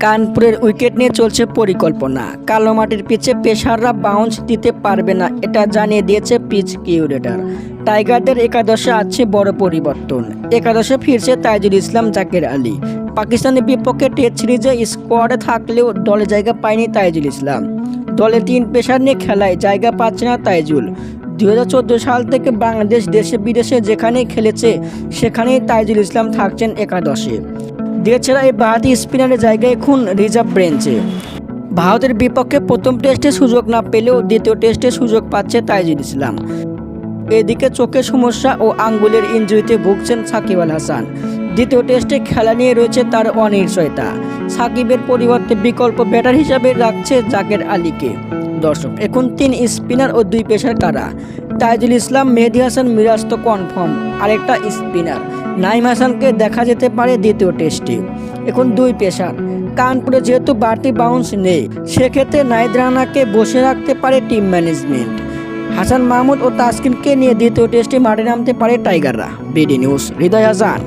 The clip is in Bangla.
কানপুরের উইকেট নিয়ে চলছে পরিকল্পনা। কালো মাটির পিচে পেসাররা বাউন্স দিতে পারবে না, এটা জানিয়ে দিয়েছে পিচ কিউরেটর। টাইগারদের একাদশে আছে বড় পরিবর্তন। একাদশে ফিরছে তাইজুল ইসলাম, জাকের আলী। পাকিস্তানের বিপক্ষে টেস্ট সিরিজে স্কোয়াডে থাকলেও দলে জায়গা পায়নি তাইজুল ইসলাম। দলে 3 পেসার নিয়ে খেলায় জায়গা পাচ্ছে না তাইজুল। 2014 সাল থেকে বাংলাদেশ দেশে বিদেশে যেখানেই খেলেছে সেখানেই তাইজুল ইসলাম থাকছেন একাদশে। এছাড়া এই বাঁহাতি স্পিনারের জায়গায় এখন রিজার্ভ বেঞ্চে। ভারতের বিপক্ষে প্রথম টেস্টে সুযোগ না পেলেও দ্বিতীয় টেস্টে সুযোগ পাচ্ছে তাইজুল ইসলাম। এদিকে চোখের সমস্যা ও আঙ্গুলের ইনজুরিতে ভুগছেন সাকিব আল হাসান। দ্বিতীয় টেস্টে খেলা নিয়ে রয়েছে তার অনিশ্চয়তা। সাকিবের পরিবর্তে বিকল্প ব্যাটার হিসাবে রাখছে জাকের আলীকে। দর্শক, এখন 3 স্পিনার ও 2 পেসার কারা? তাইজুল ইসলাম, মেহেদী হাসান, মিরাজ তো কনফার্ম। আরেকটা স্পিনার নাইম হাসানকে দেখা যেতে পারে দ্বিতীয় টেস্টে। এখন 2 পেসার। কানপুরে যেহেতু বাড়তি বাউন্স নেই, সেক্ষেত্রে নাহিদ রানাকে বসে রাখতে পারে টিম ম্যানেজমেন্ট। হাসান মাহমুদ ও তাসকিনকে নিয়ে দ্বিতীয় টেস্টে মাঠে নামতে পারে টাইগাররা। বিডি নিউজ, হৃদয় হাসান।